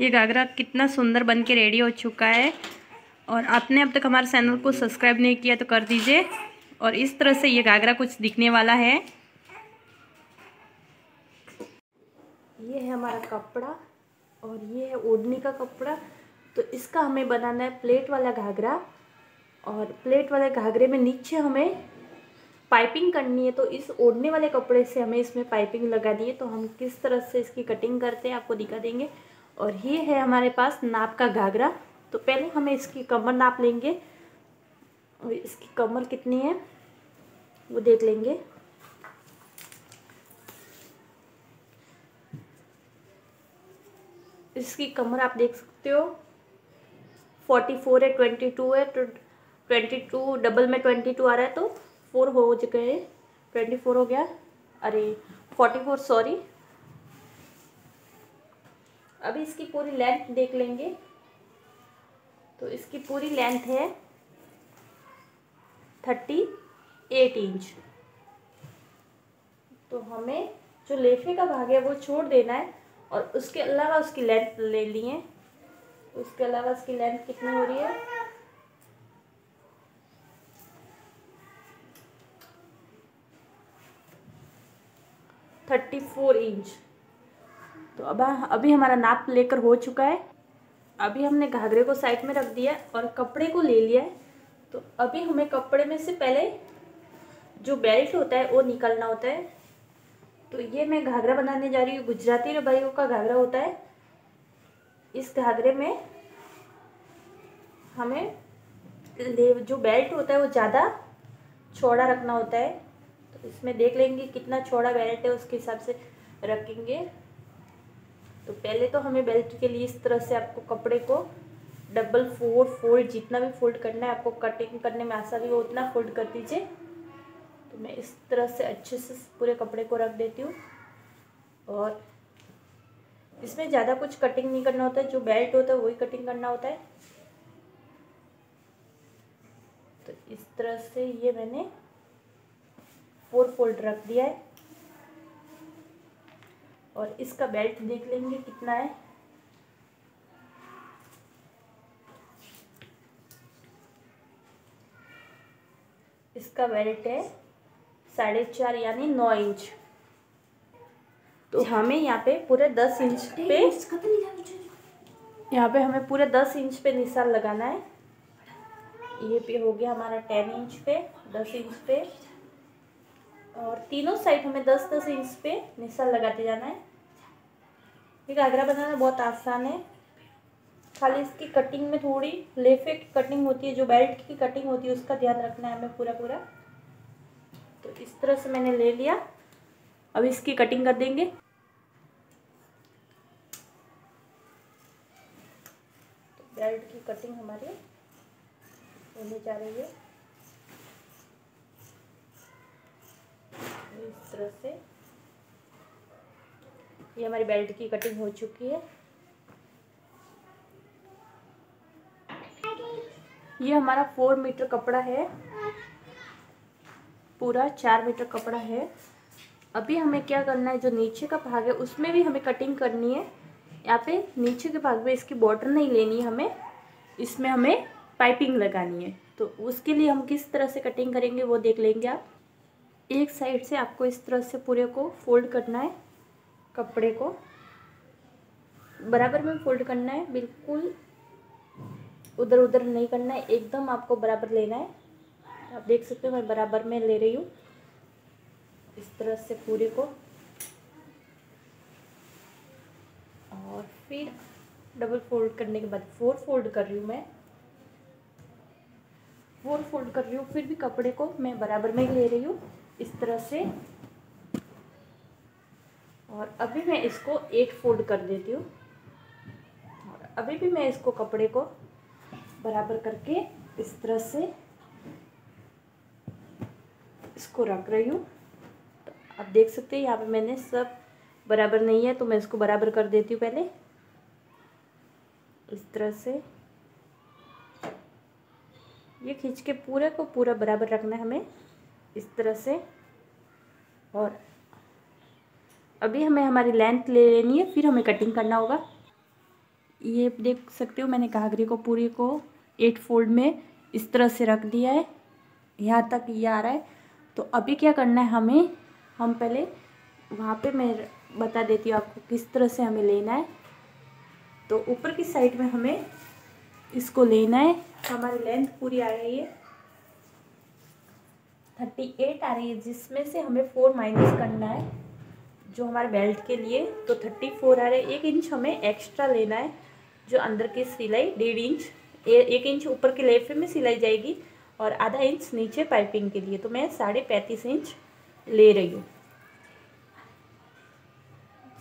ये घाघरा कितना सुंदर बन के रेडी हो चुका है। और आपने अब तक हमारे चैनल को सब्सक्राइब नहीं किया तो कर दीजिए। और इस तरह से ये घाघरा कुछ दिखने वाला है। ये है हमारा कपड़ा और ये है ओढ़नी का कपड़ा। तो इसका हमें बनाना है प्लेट वाला घाघरा। और प्लेट वाले घाघरे में नीचे हमें पाइपिंग करनी है। तो इस ओढ़ने वाले कपड़े से हमें इसमें पाइपिंग लगानी है। तो हम किस तरह से इसकी कटिंग करते हैं आपको दिखा देंगे। और ये है हमारे पास नाप का घाघरा। तो पहले हमें इसकी कमर नाप लेंगे और इसकी कमर कितनी है वो देख लेंगे। इसकी कमर आप देख सकते हो 44 है, 22 है, तो 22 डबल में 22 आ रहा है तो 4 हो चुके हैं, 24 हो गया, अरे 44 सॉरी। अभी इसकी पूरी लेंथ देख लेंगे। तो इसकी पूरी लेंथ है 38 इंच। तो हमें जो लेफे का भाग है वो छोड़ देना है और उसके अलावा उसकी लेंथ ले ली है। उसके अलावा उसकी लेंथ कितनी हो रही है, है 34 इंच। तो अभी हमारा नाप लेकर हो चुका है। अभी हमने घाघरे को साइड में रख दिया और कपड़े को ले लिया है। तो अभी हमें कपड़े में से पहले जो बेल्ट होता है वो निकालना होता है। तो ये मैं घाघरा बनाने जा रही हूँ, गुजराती रबाइयों का घाघरा होता है। इस घाघरे में हमें जो बेल्ट होता है वो ज़्यादा चौड़ा रखना होता है। तो इसमें देख लेंगे कितना चौड़ा बेल्ट है, उसके हिसाब से रखेंगे। तो पहले तो हमें बेल्ट के लिए इस तरह से आपको कपड़े को डबल फोल्ड जितना भी फोल्ड करना है आपको कटिंग करने में आसानी हो उतना फोल्ड कर दीजिए। तो मैं इस तरह से अच्छे से पूरे कपड़े को रख देती हूँ। और इसमें ज़्यादा कुछ कटिंग नहीं करना होता है, जो बेल्ट होता है वही कटिंग करना होता है। तो इस तरह से ये मैंने 4 फोल्ड रख दिया है। और इसका बेल्ट देख लेंगे कितना है। इसका बेल्ट है 4.5 यानी 9 इंच। तो हमें यहाँ पे पूरे 10 इंच पे हमें पूरे 10 इंच पे निशान लगाना है। ये पे हो गया हमारा 10 इंच पे, 10 इंच पे, और तीनों साइड हमें 10-10 इंच पे निशान लगाते जाना है। ये घाघरा बनाना बहुत आसान है, खाली इसकी कटिंग में थोड़ी लेफे की कटिंग होती है, जो बेल्ट की कटिंग होती है उसका ध्यान रखना है हमें पूरा। तो इस तरह से मैंने ले लिया। अब इसकी कटिंग कर देंगे। तो बेल्ट की कटिंग हमारी होने जा रही है इस तरह से। ये हमारी बेल्ट की कटिंग हो चुकी है। ये हमारा 4 मीटर कपड़ा है, पूरा 4 मीटर कपड़ा है। अभी हमें क्या करना है, जो नीचे का भाग है उसमें भी हमें कटिंग करनी है। यहाँ पे नीचे के भाग में इसकी बॉर्डर नहीं लेनी है हमें, इसमें हमें पाइपिंग लगानी है। तो उसके लिए हम किस तरह से कटिंग करेंगे वो देख लेंगे आप। एक साइड से आपको इस तरह से पूरे को फोल्ड करना है, कपड़े को बराबर में फोल्ड करना है, बिल्कुल उधर उधर नहीं करना है, एकदम आपको बराबर लेना है। आप देख सकते हो मैं बराबर में ले रही हूँ इस तरह से पूरे को। और फिर डबल फोल्ड करने के बाद 4 फोल्ड कर रही हूँ मैं, 4 फोल्ड कर रही हूँ। फिर भी कपड़े को मैं बराबर में ही ले रही हूँ इस तरह से। और अभी मैं इसको 8 फोल्ड कर देती हूँ। और अभी भी मैं इसको कपड़े को बराबर करके इस तरह से इसको रख रही हूँ। तो आप देख सकते हैं यहाँ पे मैंने सब बराबर नहीं है, तो मैं इसको बराबर कर देती हूँ पहले इस तरह से। ये खींच के पूरे को पूरा बराबर रखना है हमें इस तरह से। और अभी हमें हमारी लेंथ ले लेनी है, फिर हमें कटिंग करना होगा। ये देख सकते हो मैंने घाघरे को पूरी को 8 फोल्ड में इस तरह से रख दिया है, यहाँ तक ये आ रहा है। तो अभी क्या करना है हमें, हम पहले वहाँ पे मैं बता देती हूँ आपको किस तरह से हमें लेना है। तो ऊपर की साइड में हमें इसको लेना है, हमारी लेंथ पूरी आ रही है 38 आ रही है, जिसमें से हमें 4 माइनस करना है जो हमारे बेल्ट के लिए। तो 34 आ रहा है, 1 इंच हमें एक्स्ट्रा लेना है जो अंदर की सिलाई 1.5 इंच, 1 इंच ऊपर के लेफे में सिलाई जाएगी और आधा इंच नीचे पाइपिंग के लिए। तो मैं 35.5 इंच ले रही हूँ।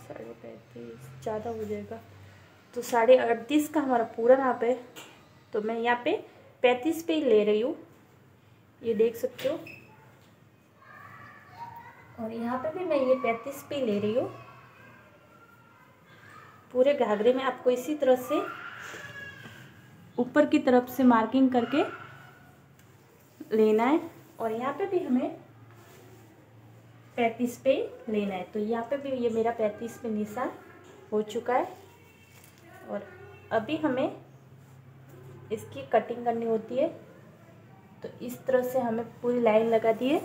35.5 ज़्यादा हो जाएगा, तो 38.5 का हमारा पूरा नाप है। तो मैं यहाँ पे 35 पे ही ले रही हूँ, ये देख सकते हो। और यहाँ पे भी मैं ये 35 पे ले रही हूँ। पूरे घाघरे में आपको इसी तरह से ऊपर की तरफ से मार्किंग करके लेना है। और यहाँ पे भी हमें 35 पे लेना है। तो यहाँ पे भी ये मेरा 35 पे निशान हो चुका है। और अभी हमें इसकी कटिंग करनी होती है। तो इस तरह से हमें पूरी लाइन लगा दी है,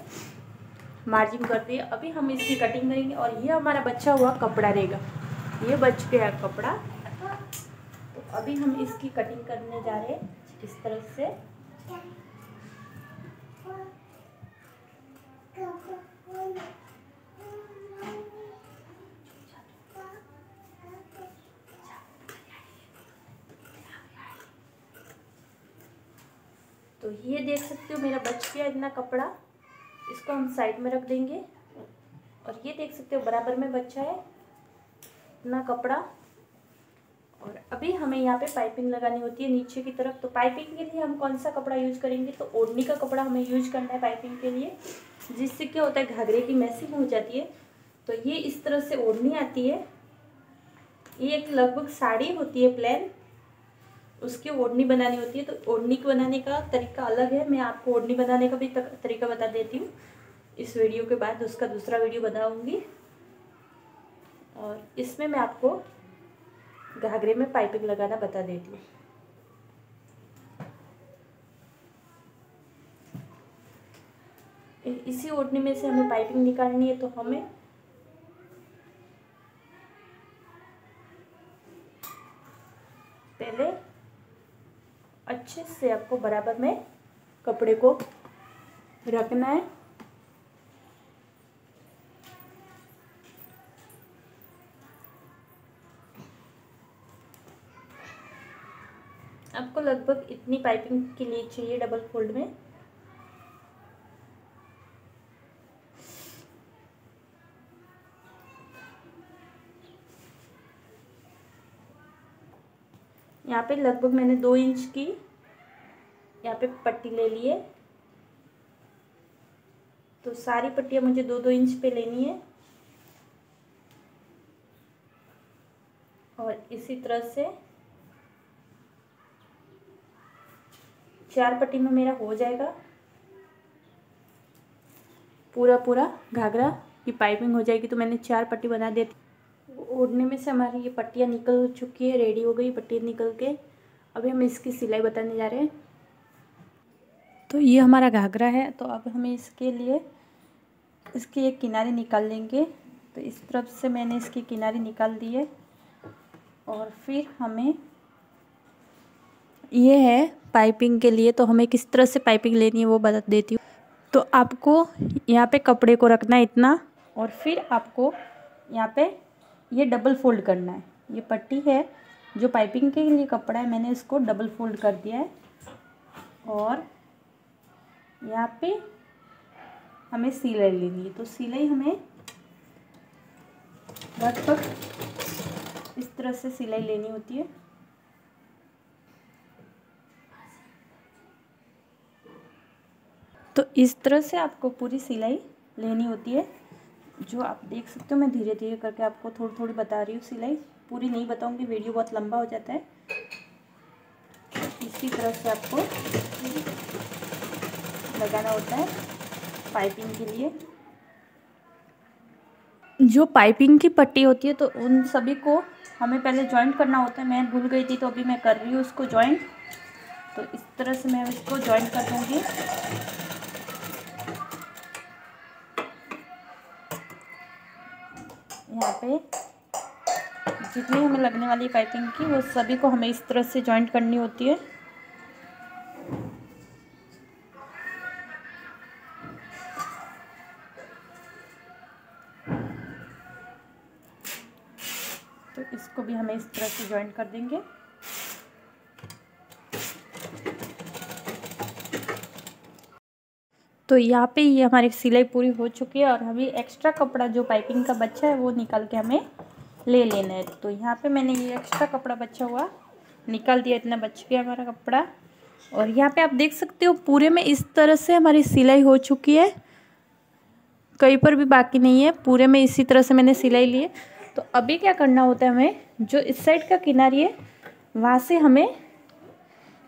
मार्जिन कर दी है। अभी हम इसकी कटिंग करेंगे और ये हमारा बचा हुआ कपड़ा रहेगा, ये बच गया कपड़ा। तो अभी हम इसकी कटिंग करने जा रहे हैं इस तरह से। तो ये देख सकते हो मेरा बच गया इतना कपड़ा, इसको हम साइड में रख देंगे। और ये देख सकते हो बराबर में बचा है इतना कपड़ा। और अभी हमें यहाँ पे पाइपिंग लगानी होती है नीचे की तरफ। तो पाइपिंग के लिए हम कौन सा कपड़ा यूज़ करेंगे, तो ओढ़नी का कपड़ा हमें यूज करना है पाइपिंग के लिए, जिससे क्या होता है घाघरे की मैचिंग हो जाती है। तो ये इस तरह से ओढ़नी आती है, ये एक लगभग साड़ी होती है प्लेन, उसकी ओढ़नी बनानी होती है। तो ओढ़नी को बनाने का तरीका अलग है, मैं आपको ओढ़नी बनाने का भी तरीका बता देती हूँ। इस वीडियो के बाद उसका दूसरा वीडियो बनाऊंगी। और इसमें मैं आपको घाघरे में पाइपिंग लगाना बता देती हूँ। इसी ओढ़नी में से हमें पाइपिंग निकालनी है। तो हमें पहले अच्छे से आपको बराबर में कपड़े को रखना है। आपको लगभग इतनी पाइपिंग के लिए चाहिए डबल फोल्ड में। यहाँ पे लगभग मैंने 2 इंच की यहाँ पे पट्टी ले ली है। तो सारी पट्टियाँ मुझे 2-2 इंच पे लेनी है। और इसी तरह से 4 पट्टी में मेरा हो जाएगा, पूरा घाघरा की पाइपिंग हो जाएगी। तो मैंने 4 पट्टी बना दी। ओढ़ने में से हमारी ये पट्टियाँ निकल चुकी है, रेडी हो गई पट्टी निकल के। अभी हम इसकी सिलाई बताने जा रहे हैं। तो ये हमारा घाघरा है। तो अब हमें इसके लिए इसकी एक किनारी निकाल लेंगे। तो इस तरफ से मैंने इसकी किनारी निकाल दी है। और फिर हमें ये है पाइपिंग के लिए, तो हमें किस तरह से पाइपिंग लेनी है वो बता देती हूँ। तो आपको यहाँ पे कपड़े को रखना है इतना, और फिर आपको यहाँ पे ये डबल फोल्ड करना है। ये पट्टी है जो पाइपिंग के लिए कपड़ा है, मैंने इसको डबल फोल्ड कर दिया है। और यहाँ पे हमें सिलाई लेनी है। तो सिलाई हमें लगभग इस तरह से सिलाई लेनी होती है। तो इस तरह से आपको पूरी सिलाई लेनी होती है, जो आप देख सकते हो। मैं धीरे धीरे करके आपको थोड़ी थोड़ी बता रही हूँ, सिलाई पूरी नहीं बताऊंगी, वीडियो बहुत लंबा हो जाता है। इसी तरह से आपको लगाना होता है पाइपिंग के लिए। जो पाइपिंग की पट्टी होती है तो उन सभी को हमें पहले जॉइंट करना होता है। मैं भूल गई थी तो अभी मैं कर रही हूँ उसको जॉइंट। तो इस तरह से मैं इसको जॉइंट कर दूँगी। यहाँ पे जितनी हमें लगने वाली पाइपिंग की वो सभी को हमें इस तरह से जॉइंट करनी होती है। तो इसको भी हमें इस तरह से जॉइंट कर देंगे। तो यहाँ पे ये हमारी सिलाई पूरी हो चुकी है और अभी एक्स्ट्रा कपड़ा जो पाइपिंग का बचा है वो निकाल के हमें ले लेना है। तो यहाँ पे मैंने ये एक्स्ट्रा कपड़ा बचा हुआ निकाल दिया, इतना बच गया हमारा कपड़ा। और यहाँ पे आप देख सकते हो पूरे में इस तरह से हमारी सिलाई हो चुकी है, कहीं पर भी बाकी नहीं है, पूरे में इसी तरह से मैंने सिलाई ली है। तो अभी क्या करना होता है, हमें जो इस साइड का किनारी है वहाँ से हमें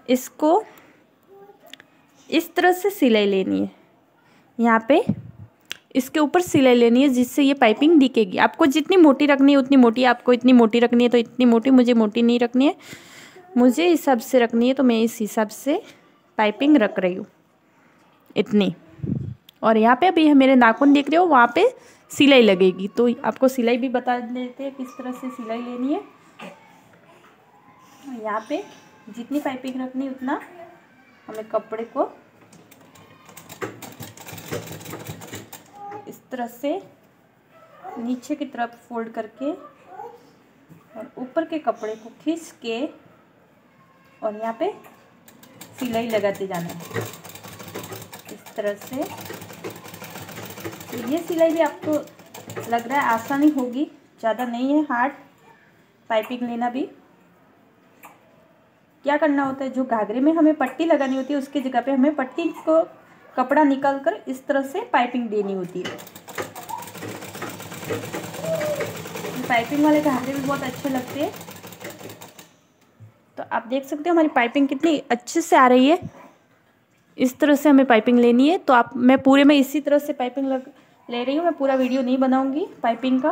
इसको इस तरह से सिलाई लेनी है। यहाँ पे इसके ऊपर सिलाई लेनी है जिससे ये पाइपिंग दिखेगी। आपको जितनी मोटी रखनी है उतनी मोटी, आपको इतनी मोटी रखनी है तो इतनी मोटी, मुझे मोटी नहीं रखनी है, मुझे इस हिसाब से रखनी है। तो मैं इस हिसाब से पाइपिंग रख रही हूँ इतनी। और यहाँ पे अभी मेरे नाखून दिख रहे हो, वहाँ पे सिलाई लगेगी। तो आपको सिलाई भी बता देते हैं किस तरह से सिलाई लेनी है। यहाँ पे जितनी पाइपिंग रखनी है उतना हमें कपड़े को इस तरह से नीचे की तरफ फोल्ड करके और ऊपर के कपड़े को खींच के और यहाँ पे सिलाई लगाते जाना है इस तरह से। तो ये सिलाई भी आपको लग रहा है आसानी होगी, ज़्यादा नहीं है हार्ड पाइपिंग लेना भी। क्या करना होता है, जो घाघरे में हमें पट्टी लगानी होती है उसकी जगह पे हमें पट्टी को कपड़ा निकाल कर इस तरह से पाइपिंग देनी होती है। पाइपिंग वाले घाघरे भी बहुत अच्छे लगते हैं। तो आप देख सकते हो हमारी पाइपिंग कितनी अच्छे से आ रही है। इस तरह से हमें पाइपिंग लेनी है। तो मैं पूरे में इसी तरह से पाइपिंग ले रही हूँ। मैं पूरा वीडियो नहीं बनाऊँगी पाइपिंग का,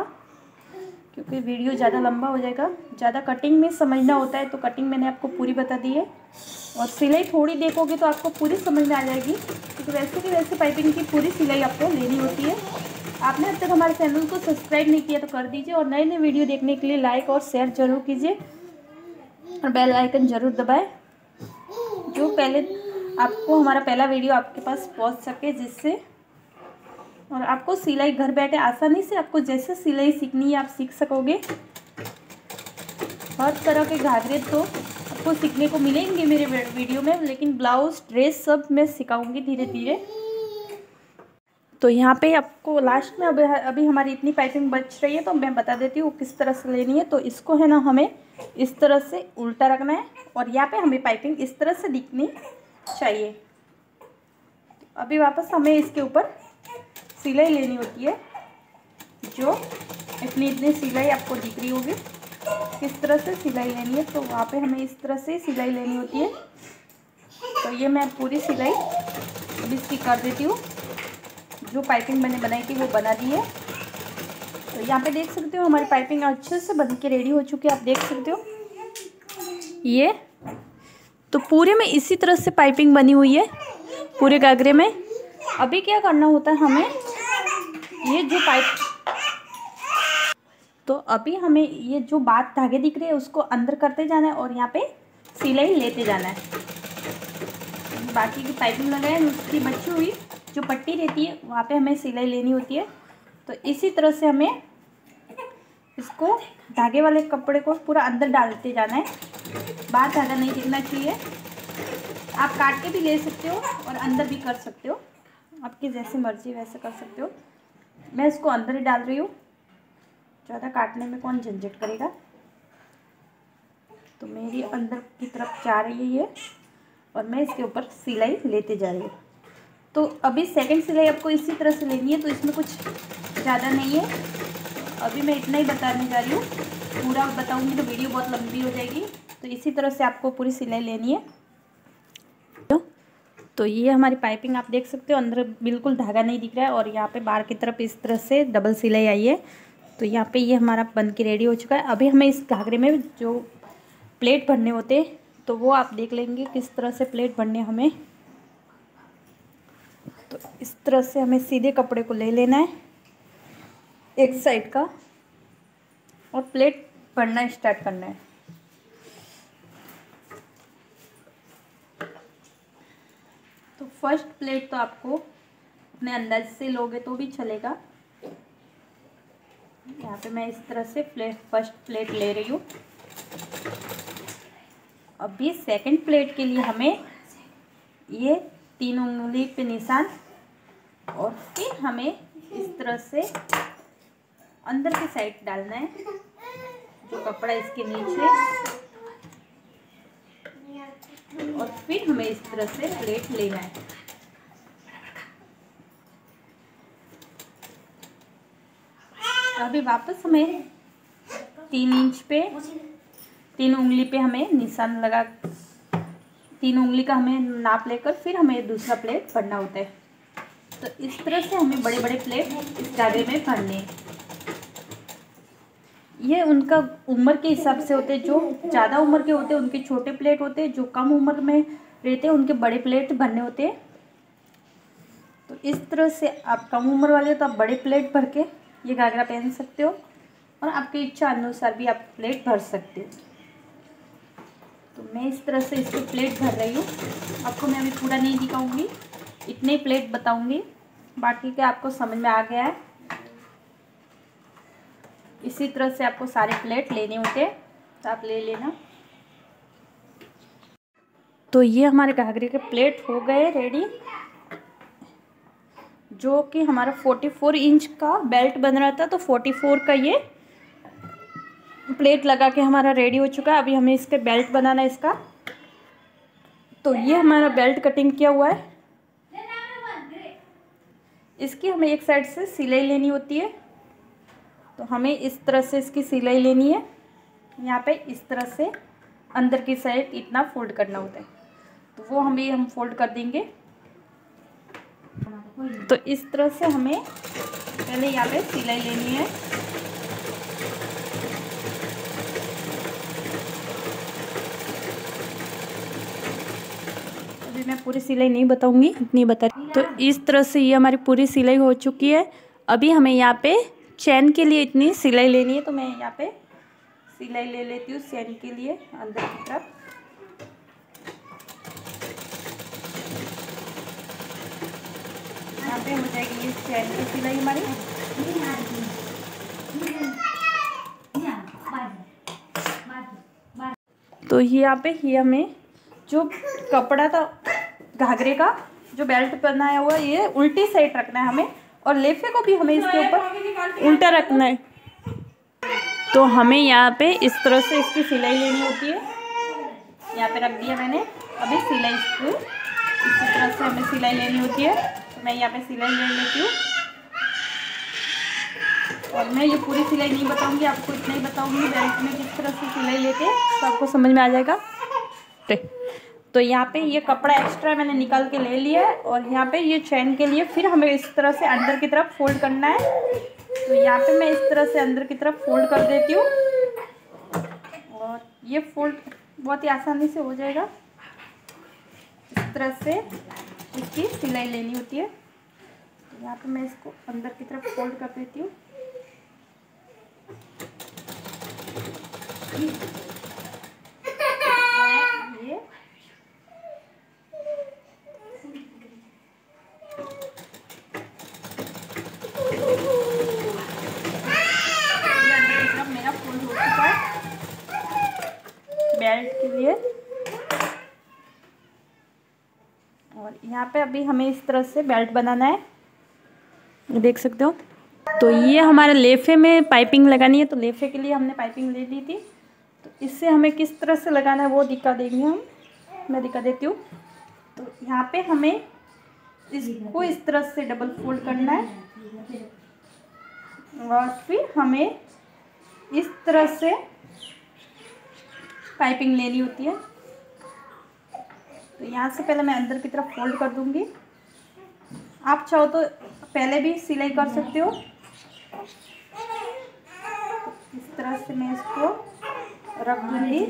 क्योंकि वीडियो ज़्यादा लंबा हो जाएगा। ज़्यादा कटिंग में समझना होता है तो कटिंग मैंने आपको पूरी बता दी है, और सिलाई थोड़ी देखोगे तो आपको पूरी समझ में आ जाएगी, क्योंकि वैसे की वैसे पाइपिंग की पूरी सिलाई आपको लेनी होती है। आपने अब तक हमारे चैनल को सब्सक्राइब नहीं किया तो कर दीजिए, और नए नए वीडियो देखने के लिए लाइक और शेयर ज़रूर कीजिए और बेल आइकन ज़रूर दबाएँ, जो पहले आपको हमारा पहला वीडियो आपके पास पहुँच सके, जिससे और आपको सिलाई घर बैठे आसानी से आपको जैसे सिलाई सीखनी है आप सीख सकोगे। हर तरह के घाघरे तो आपको सीखने को मिलेंगे मेरे वीडियो में, लेकिन ब्लाउज ड्रेस सब मैं सिखाऊंगी धीरे धीरे। तो यहाँ पे आपको लास्ट में अभी हमारी इतनी पाइपिंग बच रही है तो मैं बता देती हूँ किस तरह से लेनी है। तो इसको है ना हमें इस तरह से उल्टा रखना है और यहाँ पे हमें पाइपिंग इस तरह से दिखनी चाहिए। अभी वापस हमें इसके ऊपर सिलाई लेनी होती है, जो इतनी सिलाई आपको दिख रही होगी। किस तरह से सिलाई लेनी है, तो वहाँ पे हमें इस तरह से सिलाई लेनी होती है। तो ये मैं पूरी सिलाई अभी इसकी कर देती हूँ। जो पाइपिंग मैंने बनाई थी वो बना दी है। तो यहाँ पे देख सकते हो हमारी पाइपिंग अच्छे से बन के रेडी हो चुकी है। आप देख सकते हो ये तो पूरे में इसी तरह से पाइपिंग बनी हुई है पूरे घाघरे में। अभी क्या करना होता है हमें, ये जो तो अभी हमें ये जो बात धागे दिख रहे हैं उसको अंदर करते जाना है और यहाँ पे सिलाई लेते जाना है। बाकी की पाइपिंग लगाए उसकी बची हुई जो पट्टी रहती है वहाँ पे हमें सिलाई लेनी होती है। तो इसी तरह से हमें इसको धागे वाले कपड़े को पूरा अंदर डालते जाना है। बाहर धागा नहीं दिखना चाहिए। आप काट के भी ले सकते हो और अंदर भी कर सकते हो, आपकी जैसे मर्जी वैसे कर सकते हो। मैं इसको अंदर ही डाल रही हूँ, ज़्यादा काटने में कौन झंझट करेगा। तो मेरी अंदर की तरफ जा रही है ये, और मैं इसके ऊपर सिलाई लेते जा रही हूँ। तो अभी सेकंड सिलाई आपको इसी तरह से लेनी है, तो इसमें कुछ ज़्यादा नहीं है। अभी मैं इतना ही बताने जा रही हूँ, पूरा बताऊँगी तो वीडियो बहुत लंबी हो जाएगी। तो इसी तरह से आपको पूरी सिलाई लेनी है। तो ये हमारी पाइपिंग आप देख सकते हो, अंदर बिल्कुल धागा नहीं दिख रहा है और यहाँ पे बाहर की तरफ इस तरह से डबल सिलाई आई है। तो यहाँ पे ये हमारा बन के रेडी हो चुका है। अभी हमें इस घाघरे में जो प्लेट भरने होते हैं तो वो आप देख लेंगे किस तरह से प्लेट भरने हमें। तो इस तरह से हमें सीधे कपड़े को ले लेना है एक साइड का और प्लेट भरना स्टार्ट करना है। तो फर्स्ट प्लेट तो आपको अपने अंदाज से लोगे तो भी चलेगा। यहाँ पे मैं इस तरह से फर्स्ट प्लेट ले रही हूँ। अभी सेकंड प्लेट के लिए हमें ये 3 उंगली पे निशान और फिर हमें इस तरह से अंदर की साइड डालना है जो कपड़ा इसके नीचे, और फिर हमें इस तरह से प्लेट लेना है। अभी वापस हमें 3 इंच पे 3 उंगली पे हमें निशान लगा, 3 उंगली का हमें नाप लेकर फिर हमें दूसरा प्लेट भरना होता है। तो इस तरह से हमें बड़े बड़े प्लेट इस धागे में भरने हैं। ये उनका उम्र के हिसाब से होते हैं, जो ज़्यादा उम्र के होते हैं उनके छोटे प्लेट होते हैं, जो कम उम्र में रहते हैं उनके बड़े प्लेट भरने होते हैं। तो इस तरह से आप कम उम्र वाले हो तो आप बड़े प्लेट भर के ये घाघरा पहन सकते हो और आपकी इच्छा अनुसार भी आप प्लेट भर सकते हो। तो मैं इस तरह से इसको प्लेट भर रही हूँ। आपको मैं अभी पूरा नहीं दिखाऊंगी, इतने ही प्लेट बताऊंगी, बाकी का आपको समझ में आ गया है। इसी तरह से आपको सारे प्लेट लेने होते हैं तो आप ले लेना। तो ये हमारे घाघरे के प्लेट हो गए रेडी, जो कि हमारा 44 इंच का बेल्ट बन रहा था तो 44 का ये प्लेट लगा के हमारा रेडी हो चुका है। अभी हमें इसके बेल्ट बनाना है इसका। तो ये हमारा बेल्ट कटिंग किया हुआ है। इसकी हमें एक साइड से सिलाई लेनी होती है, तो हमें इस तरह से इसकी सिलाई लेनी है। यहाँ पे इस तरह से अंदर की साइड इतना फोल्ड करना होता है, तो वो हम फोल्ड कर देंगे। तो इस तरह से हमें पहले यहाँ पे सिलाई लेनी है। अभी मैं पूरी सिलाई नहीं बताऊंगी, इतनी बता। तो इस तरह से ये हमारी पूरी सिलाई हो चुकी है। अभी हमें यहाँ पे चैन के लिए इतनी सिलाई लेनी है, तो मैं यहाँ पे सिलाई ले लेती हूँ चैन के लिए अंदर की तरफ। यहाँ पे हो जाएगी ये चैन की सिलाई हमारी। तो यहाँ पे ये हमें जो कपड़ा था घाघरे का जो बेल्ट बनाया हुआ ये उल्टी साइड रखना है हमें, और लेफे को भी हमें इसके ऊपर उल्टा रखना है। तो हमें यहाँ पे इस तरह से इसकी सिलाई लेनी होती है। यहाँ पे रख दिया मैंने। अभी सिलाई इसको इसी तरह से हमें सिलाई लेनी होती है। तो मैं यहाँ पे सिलाई ले लेती हूँ, और मैं ये पूरी सिलाई नहीं बताऊंगी, आपको इतना ही बताऊंगी बेल्ट में किस तरह से सिलाई लेते हैं, तो आपको समझ में आ जाएगा। तो यहाँ पे ये कपड़ा एक्स्ट्रा मैंने निकाल के ले लिया है, और यहाँ पे ये चैन के लिए फिर हमें इस तरह से अंदर की तरफ फोल्ड करना है। तो यहाँ पे मैं इस तरह से अंदर की तरफ फोल्ड कर देती हूँ, और ये फोल्ड बहुत ही आसानी से हो जाएगा। इस तरह से इसकी सिलाई लेनी होती है। तो यहाँ पे मैं इसको अंदर की तरफ फोल्ड कर देती हूँ। ये मेरा फोल्ड हो चुका है बेल्ट के लिए। और यहाँ पे अभी हमें इस तरह से बेल्ट बनाना है, देख सकते हो। तो ये हमारे लेफे में पाइपिंग लगानी है, तो लेफे के लिए हमने पाइपिंग ले ली थी। तो इससे हमें किस तरह से लगाना है वो दिखा देंगे हम, मैं दिखा देती हूँ। तो यहाँ पे हमें इसको इस तरह से डबल फोल्ड करना है, और फिर हमें इस तरह से पाइपिंग लेनी होती है। तो यहाँ से पहले मैं अंदर की तरफ फोल्ड कर दूंगी। आप चाहो तो पहले भी सिलाई कर सकते हो। तरह से मैं इसको रख दूँगी।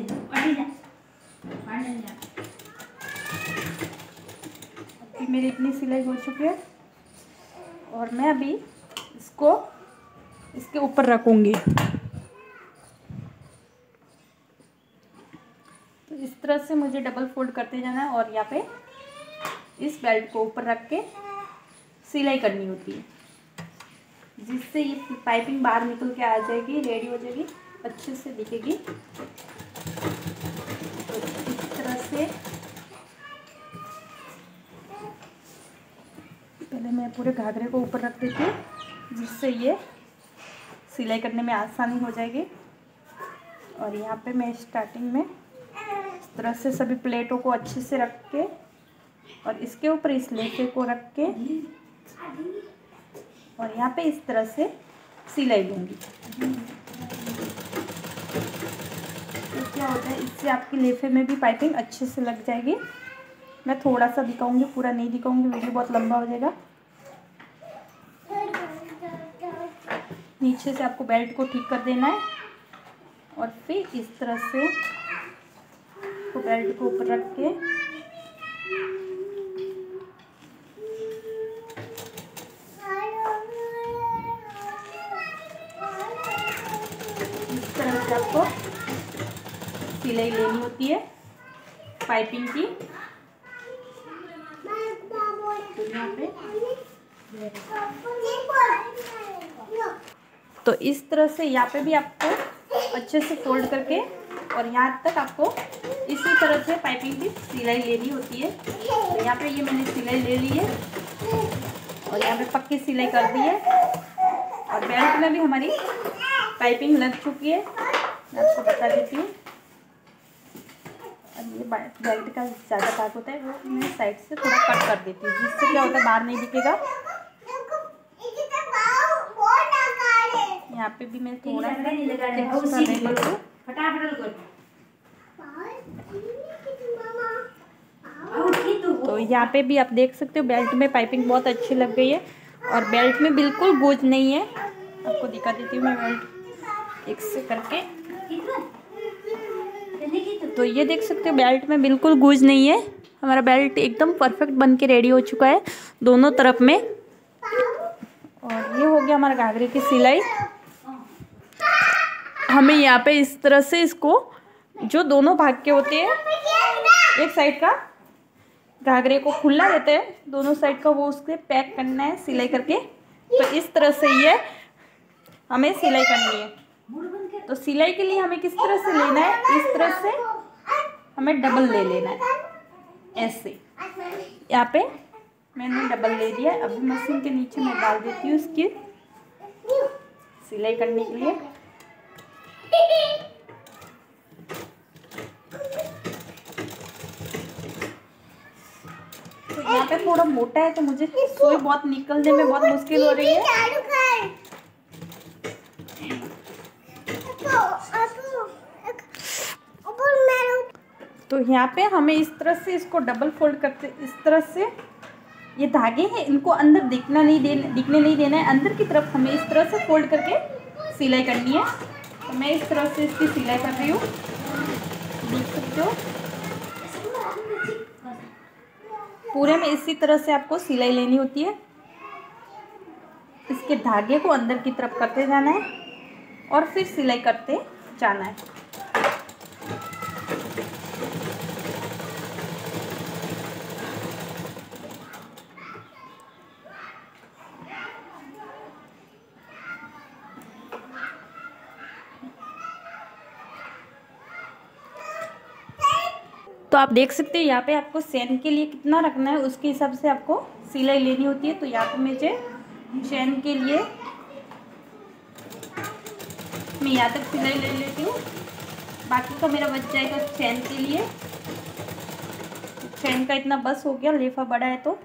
अभी मेरी इतनी सिलाई हो चुकी है और मैं अभी इसको इसके ऊपर रखूँगी। तो इस तरह से मुझे डबल फोल्ड करते जाना है और यहाँ पे इस बेल्ट को ऊपर रख के सिलाई करनी होती है, जिससे ये पाइपिंग बाहर निकल के आ जाएगी, रेडी हो जाएगी, अच्छे से दिखेगी। तो इस तरह से पहले मैं पूरे घाघरे को ऊपर रख देती हूँ, जिससे ये सिलाई करने में आसानी हो जाएगी। और यहाँ पे मैं स्टार्टिंग में इस तरह से सभी प्लेटों को अच्छे से रख के और इसके ऊपर इस लेके को रख के और यहाँ पे इस तरह से सिलाई लूँगी। तो क्या होता है, इससे आपकी लेफे में भी पाइपिंग अच्छे से लग जाएगी। मैं थोड़ा सा दिखाऊंगी, पूरा नहीं दिखाऊंगी, वीडियो बहुत लंबा हो जाएगा। नीचे से आपको बेल्ट को ठीक कर देना है और फिर इस तरह से तो बेल्ट को ऊपर रख के इस तरह से आपको सिलाई लेनी होती है पाइपिंग की। तो यहाँ पे तो इस तरह से यहाँ पे भी आपको अच्छे से फोल्ड करके और यहाँ तक आपको इसी तरह से पाइपिंग की सिलाई लेनी होती है। तो यहाँ पे ये मैंने सिलाई ले ली है और यहाँ पे पक्की सिलाई कर दी है और बेल्ट में भी हमारी पाइपिंग लग चुकी है, मैं आपको बता देती हूँ। और ये बेल्ट का ज़्यादा भाग होता है वो मैं साइड से थोड़ा कट कर देती हूँ, जिससे क्या होता है बाहर नहीं दिखेगा। यहाँ पे भी मैं थोड़ा तो यहाँ पे भी आप देख सकते हो बेल्ट में पाइपिंग बहुत अच्छी लग गई है और बेल्ट में बिल्कुल गूंज नहीं है। आपको दिखा देती हूँ मैं बेल्ट एक से करके। तो ये देख सकते हो बेल्ट में बिल्कुल गूंज नहीं है, हमारा बेल्ट एकदम परफेक्ट बन के रेडी हो चुका है दोनों तरफ में। और ये हो गया हमारा घाघरे की सिलाई। हमें यहाँ पे इस तरह से इसको जो दोनों भाग के होते हैं, एक साइड का घाघरे को खुला रहता है, दोनों साइड का वो उसके पैक करना है सिलाई करके। तो इस तरह से ये हमें सिलाई करनी है। तो सिलाई के लिए हमें किस तरह से लेना है, इस तरह से हमें डबल ले लेना है ऐसे। यहाँ पे मैंने डबल ले दिया। अभी मशीन के नीचे मैं डाल देती हूँ इसकी सिलाई करने के लिए। तो यहाँ पे थोड़ा मोटा है तो मुझे सुई बहुत निकलने में बहुत मुश्किल हो रही है। तो यहाँ पे हमें इस तरह से इसको डबल फोल्ड करते, इस तरह से ये धागे हैं इनको अंदर दिखने नहीं देना है, अंदर की तरफ हमें इस तरह से फोल्ड करके सिलाई करनी है। तो मैं इस तरह से इसकी सिलाई कर रही हूँ, देख सकते हो। पूरे में इसी तरह से आपको सिलाई लेनी होती है। इसके धागे को अंदर की तरफ करते जाना है और फिर सिलाई करते जाना है। तो आप देख सकते हैं यहाँ पे आपको चैन के लिए कितना रखना है उसके हिसाब से आपको सिलाई लेनी होती है। तो यहाँ पे मुझे चैन के लिए मैं यहाँ तक सिलाई ले लेती हूँ, बाकी का मेरा बच जाएगा चैन के लिए। चैन का इतना बस हो गया, लेफा बड़ा है तो